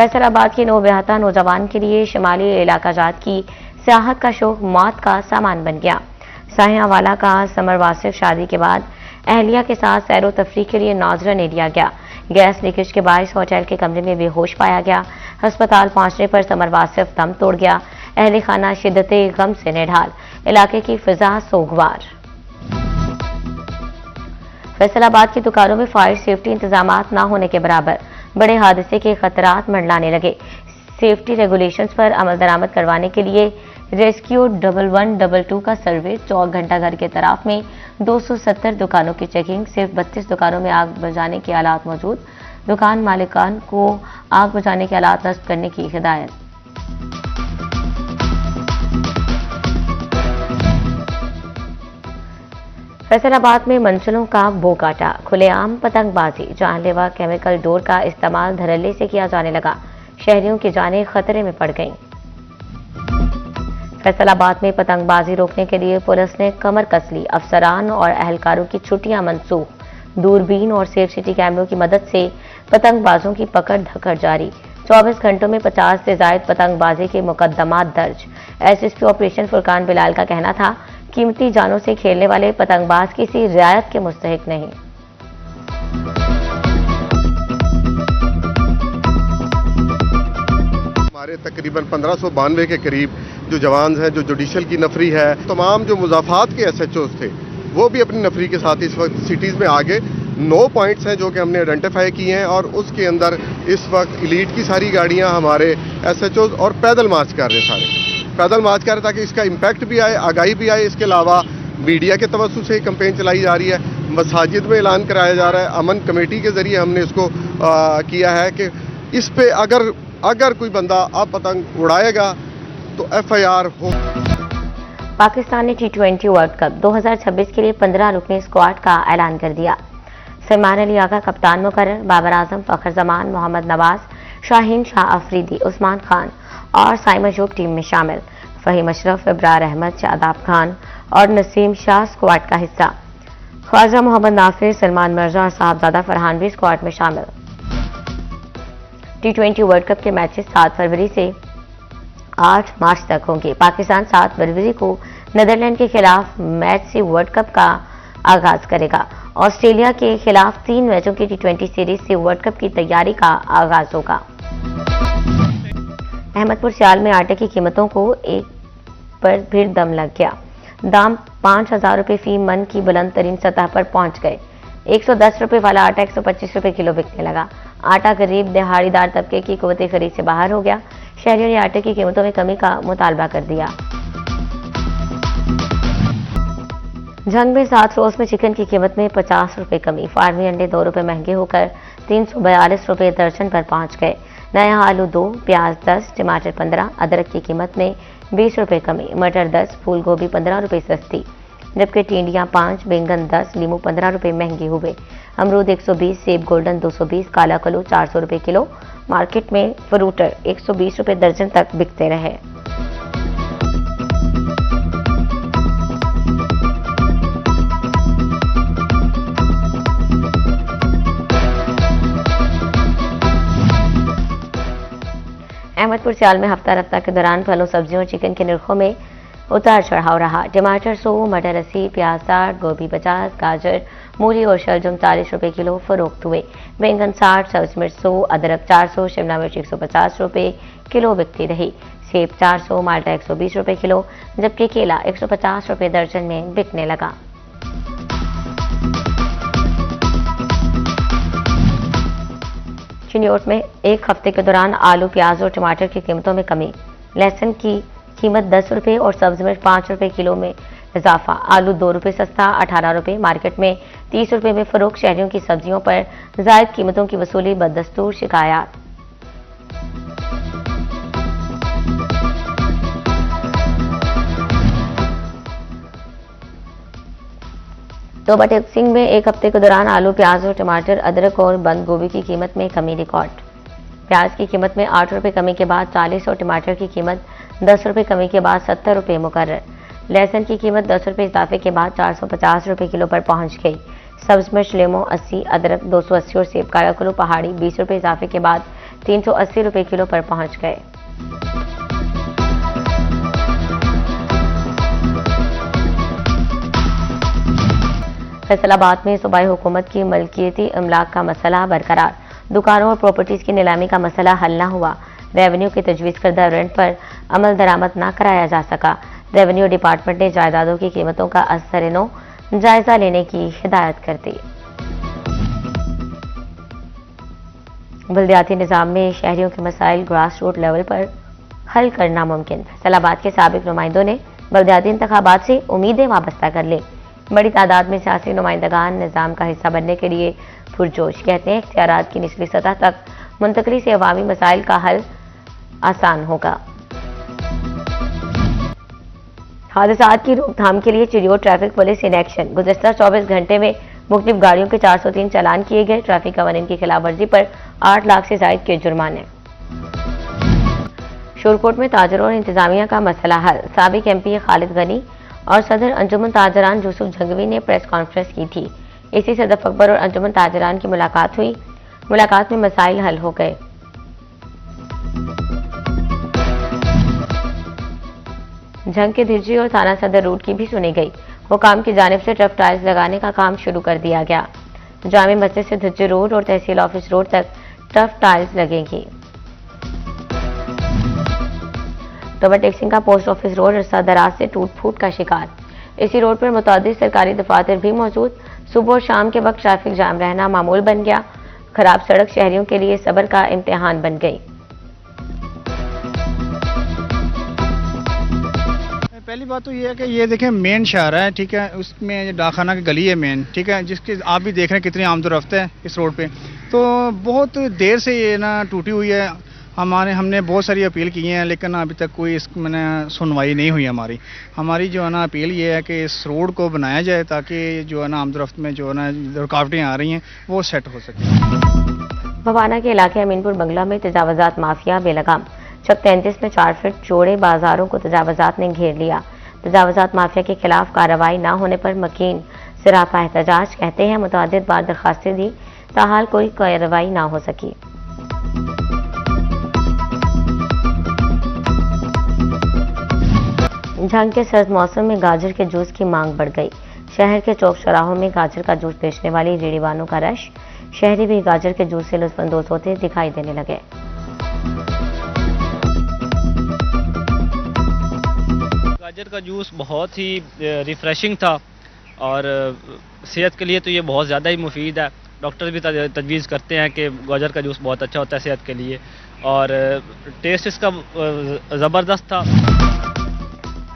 फैसलाबाद की नौबेहता नौजवान के लिए शिमाली इलाका जात की सियाहत का शौक मौत का सामान बन गया। साहियावाला का समर वासिफ शादी के बाद अहलिया के साथ सैरो तफरीह के लिए नाजरन एरिया गया। गैस लीकेज के बायस होटल के कमरे में बेहोश पाया गया। अस्पताल पहुंचने पर समर वासिफ दम तोड़ गया। अहले खाना शिद्दते गम से निढाल। इलाके की फिजा सोगवार। फैसलाबाद की दुकानों में फायर सेफ्टी इंतजामात न होने के बराबर बड़े हादसे के खतरात मंडलाने लगे। सेफ्टी रेगुलेशंस पर अमल दरामद करवाने के लिए रेस्क्यू 1122 का सर्वे, 24 घंटा घर के तराफ में 270 दुकानों की चेकिंग, सिर्फ 32 दुकानों में आग बुझाने के आलात मौजूद। दुकान मालिकान को आग बुझाने के आलात नस्ब करने की हिदायत। फैसलाबाद में मंजिलों का बो काटा। खुलेआम पतंगबाजी, जानलेवा केमिकल डोर का इस्तेमाल धड़ल्ले से किया जाने लगा। शहरियों की जानें खतरे में पड़ गईं। फैसलाबाद में पतंगबाजी रोकने के लिए पुलिस ने कमर कस ली। अफसरान और अहलकारों की छुट्टियां मनसूख। दूरबीन और सेफ सिटी कैमरों की मदद से पतंगबाजों की पकड़ धकड़ जारी। 24 घंटों में 50 से ज्यादा पतंगबाजी के मुकदमात दर्ज। एसएसपी ऑपरेशन फुरकान बिलाल का कहना था, कीमती जानों से खेलने वाले पतंगबाज किसी रियायत के मुस्तहिक नहीं। हमारे तकरीबन 1592 के करीब जो जवान हैं, जो जुडिशल की नफरी है, तमाम जो मुजाफात के एसएचओज थे वो भी अपनी नफरी के साथ इस वक्त सिटीज़ में आगे 9 पॉइंट्स हैं जो कि हमने आइडेंटिफाई किए हैं और उसके अंदर इस वक्त इलीट की सारी गाड़ियां हमारे एसएचओज और पैदल मार्च कर रहे हैं। सारे पैदल मार्च कर रहे ताकि इसका इम्पैक्ट भी आए, आगाही भी आए। इसके अलावा मीडिया के तवज्जुह से कैंपेन चलाई जा रही है। मसाजिद में ऐलान कराया जा रहा है। अमन कमेटी के जरिए हमने इसको किया है कि इस पे अगर कोई बंदा अब पतंग उड़ाएगा तो एफआईआर हो। पाकिस्तान ने T20 वर्ल्ड कप 2026 के लिए 15 रुकनी स्क्वाड का ऐलान कर दिया। सलमान अली आगा कप्तान मुकर्रर। बाबर आजम, फखर जमान, मोहम्मद नवाज, शाहीन शाह अफरीदी, उस्मान खान और साइम अयूब टीम में शामिल। फहीम अशरफ, इब्रार अहमद, शादाब खान और नसीम शाह स्क्वाड का हिस्सा। ख्वाजा मोहम्मद नाफिर, सलमान मिर्जा और साहबजादा फरहान भी स्क्वाड में शामिल। T20 वर्ल्ड कप के मैचेस 7 फरवरी से 8 मार्च तक होंगे। पाकिस्तान 7 फरवरी को नीदरलैंड के खिलाफ मैच से वर्ल्ड कप का आगाज करेगा। ऑस्ट्रेलिया के खिलाफ 3 मैचों की T20 सीरीज से वर्ल्ड कप की तैयारी का आगाज होगा। अहमदपुर सियाल में आटे की कीमतों को एक पर फिर दम लग गया। दाम 5,000 रुपये फी मन की बुलंद तरीन सतह पर पहुंच गए। 110 रुपये वाला आटा 125 रुपये किलो बिकने लगा। आटा गरीब दिहाड़ीदार तबके की कुव्वत खरीद से बाहर हो गया। शहरियों ने आटे की कीमतों में कमी का मुतालबा कर दिया। जंग में 7 रोज में चिकन की कीमत में 50 रुपये कमी। फार्मी अंडे 2 रुपये महंगे होकर 342 रुपये दर्जन पर पहुंच गए। नया आलू 2, प्याज 10, टमाटर 15, अदरक की कीमत में 20 रुपये कमी। मटर 10, फूल गोभी 15 रुपये सस्ती, जबकि टिंडियां 5, बैंगन 10, लीमू 15 रुपये महंगे हुए। अमरूद 120, सेब गोल्डन 220, काला कलू 400 रुपये किलो। मार्केट में फ्रूटर 120 रुपये दर्जन तक बिकते रहे। अहमदपुर सियाल में हफ्ता रफ्ता के दौरान फलों, सब्जियों और चिकन के निर्खों में उतार चढ़ाव रहा। टमाटर 100, मटर 80, प्याज 60, गोभी 50, गाजर, मूली और शलजम 40 रुपये किलो फरोख्त हुए। बैंगन 60, सब्ज मिर्च 100, अदरक 400, शिमला मिर्च 150 रुपये किलो बिकती रही। सेब 400, माल्टा 120 रुपये किलो, जबकि केला 150 रुपये दर्जन में बिकने लगा। चिन्योट में एक हफ्ते के दौरान आलू, प्याज और टमाटर की कीमतों में कमी। लहसुन की कीमत 10 रुपये और सब्ज मिर्च 5 रुपये किलो में इजाफा। आलू 2 रुपये सस्ता 18 रुपये। मार्केट में 30 रुपये में फरोख्त। शहरियों की सब्जियों पर जायद कीमतों की वसूली बदस्तूर शिकायत। तो बटेक सिंह में एक हफ्ते के दौरान आलू, प्याज और टमाटर, अदरक और बंद गोभी की कीमत में कमी रिकॉर्ड। प्याज की कीमत में 8 रुपये कमी के बाद 40 और टमाटर की कीमत 10 रुपये कमी के बाद 70 रुपये मुकर्रर। लहसुन की कीमत 10 रुपये इजाफे के बाद 450 रुपये किलो पर पहुंच गई। सब्ज मिर्च लेमो 80, अदरक 280 और सेब काला कुल्लू पहाड़ी 20 रुपये इजाफे के बाद 380 रुपए किलो पर पहुंच गए। फैसलाबाद में सूबाई हुकूमत की मलकियती अमलाक का मसला बरकरार, दुकानों और प्रॉपर्टीज की नीलामी का मसला हल न हुआ। रेवेन्यू की तजवीज़ करदा रेंट पर अमल दरामद न कराया जा सका। रेवेन्यू डिपार्टमेंट ने जायदादों की कीमतों का असर-ए-नो जायजा लेने की हिदायत कर दी। बल्दियाती निज़ाम में शहरियों के मसाइल ग्रास रूट लेवल पर हल करना मुमकिन। फैसलाबाद के साबिक नुमाइंदों ने बल्दियाती इंतखाबात से उम्मीदें वाबस्ता कर ली। बड़ी तादाद में सियासी नुमाइंदगान निज़ाम का हिस्सा बनने के लिए पुरजोश। कहते हैं इख्तियारात की निचली सतह तक मुंतकली से अवामी मसाइल का हल आसान होगा। हादसात की रोकथाम के लिए चिड़ियों ट्रैफिक पुलिस इन एक्शन। गुज़िश्ता 24 घंटे में मुख्तलिफ गाड़ियों के 403 चालान किए गए। ट्रैफिक कवानीन की खिलाफ वर्जी पर 8 लाख से जायद के जुर्माने। शोरकोट में ताजरों और इंतजामिया का मसला हल। साबिक MP खालिद गनी और सदर अंजुमन ताजरान यूसुफ जंगवी ने प्रेस कॉन्फ्रेंस की थी। इसी सदफ अकबर और अंजुमन ताजरान की मुलाकात हुई। मुलाकात में मसाइल हल हो गए। जंग के धिरजी और थाना सदर रूट की भी सुनी गई। हुकाम की जानिब से टफ टाइल्स लगाने का काम शुरू कर दिया गया। जामे मस्जिद से धिरजी रोड और तहसील ऑफिस रोड तक टफ टाइल्स लगेंगी। टोबर टेक्सिंग का पोस्ट ऑफिस रोड अरसा दराज से टूट फूट का शिकार। इसी रोड पर मुतअद्दिद सरकारी दफातर भी मौजूद। सुबह और शाम के वक्त ट्रैफिक जाम रहना मामूल बन गया। खराब सड़क शहरियों के लिए सब्र का इम्तिहान बन गई। पहली बात तो ये है कि ये देखें मेन शहर है, ठीक है, उसमें डाकखाना की गली है मेन, ठीक है, जिसके आप भी देख रहे हैं कितनी आमदोरफ्त है इस रोड पे। तो बहुत देर से ये ना टूटी हुई है। हमने बहुत सारी अपील की हैं लेकिन अभी तक कोई इस मैंने सुनवाई नहीं हुई। हमारी जो है ना अपील ये है कि इस रोड को बनाया जाए ताकि जो है ना आमदोरफ्त में जो है ना रुकावटें आ रही हैं वो सेट हो सके। भवाना के इलाके अमीनपुर बंगला में तजावजात माफिया बेलगाम। चक 33 में 4 फीट चौड़े बाजारों को तजावजात ने घेर लिया। तजावजात माफिया के खिलाफ कार्रवाई न होने पर मकीन सरापा एहतजाज। कहते हैं मुतअद्दिद बार दरखास्तें दी, ताहाल कोई कार्रवाई न हो सकी। झंग के सर्द मौसम में गाजर के जूस की मांग बढ़ गई। शहर के चौक चौराहों में गाजर का जूस बेचने वाली रेड़ीवानों का रश। शहरी भी गाजर के जूस से लुत्फअंदोज होते दिखाई देने लगे। गाजर का जूस बहुत ही रिफ्रेशिंग था और सेहत के लिए तो ये बहुत ज़्यादा ही मुफीद है। डॉक्टर भी तजवीज़ करते हैं कि गाजर का जूस बहुत अच्छा होता है सेहत के लिए और टेस्ट इसका ज़बरदस्त था।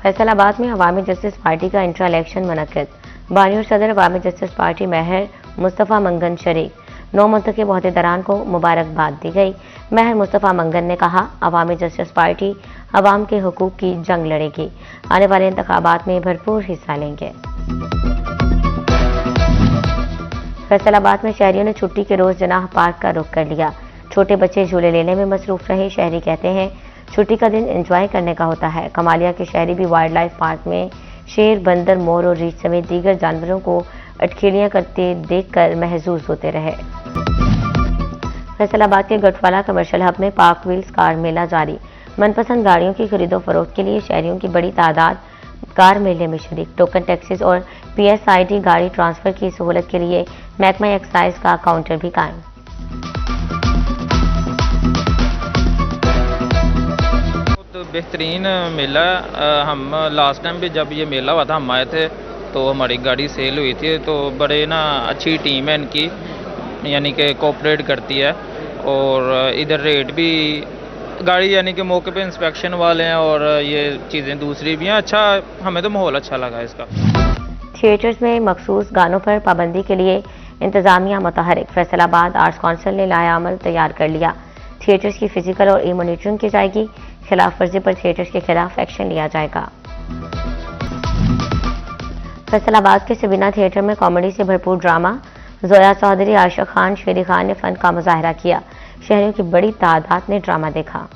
फैसलाबाद में अवामी जस्टिस पार्टी का इंट्रा इलेक्शन मुनक्किद। बानी और सदर अवामी जस्टिस पार्टी महर मुस्तफ़ा मंगन शरीक। 9 मुंतखब अहदेदारान को मुबारकबाद दी गई। महर मुस्तफ़ा मंगन ने कहा, अवामी जस्टिस पार्टी अवाम के हुकूक की जंग लड़ेगी। आने वाले इंतखाबात में भरपूर हिस्सा लेंगे। फैसलाबाद में शहरियों ने छुट्टी के रोज जनाह पार्क का रुख कर लिया। छोटे बच्चे झूले लेने में मसरूफ रहे। शहरी कहते हैं छुट्टी का दिन एंजॉय करने का होता है। कमालिया के शहरी भी वाइल्ड लाइफ पार्क में शेर, बंदर, मोर और रीछ समेत दीगर जानवरों को अटखेलियां करते देखकर महजूज होते रहे। फैसलाबाद के गढ़वाला कमर्शियल हब में पार्क व्हील्स कार मेला जारी। मनपसंद गाड़ियों की खरीदो फरोख्त के लिए शहरियों की बड़ी तादाद कार मेले में शरीक। टोकन टैक्सीज और PSID गाड़ी ट्रांसफर की सहूलत के लिए महकमा एक्साइज का काउंटर भी कायम। बेहतरीन मेला। हम लास्ट टाइम भी जब ये मेला हुआ था हम आए थे तो हमारी गाड़ी सेल हुई थी। तो बड़े ना अच्छी टीम है इनकी, यानी कि कोऑपरेट करती है और इधर रेट भी गाड़ी यानी कि मौके पे इंस्पेक्शन वाले हैं और ये चीज़ें दूसरी भी हैं। अच्छा, हमें तो माहौल अच्छा लगा इसका। थिएटर्स में मखसूस गानों पर पाबंदी के लिए इंतजामिया मुतहरिक। फैसलाबाद आर्ट्स काउंसिल ने लाया अमल तैयार कर लिया। थिएटर्स की फिजिकल और मॉनिटरिंग की जाएगी। खिलाफ वर्जी पर थिएटर्स के खिलाफ एक्शन लिया जाएगा। फैसलाबाद के सबीना थिएटर में कॉमेडी से भरपूर ड्रामा। जोया चौधरी, आयशा खान, शेरी खान ने फन का मुजाहरा किया। शहरियों की बड़ी तादाद ने ड्रामा देखा।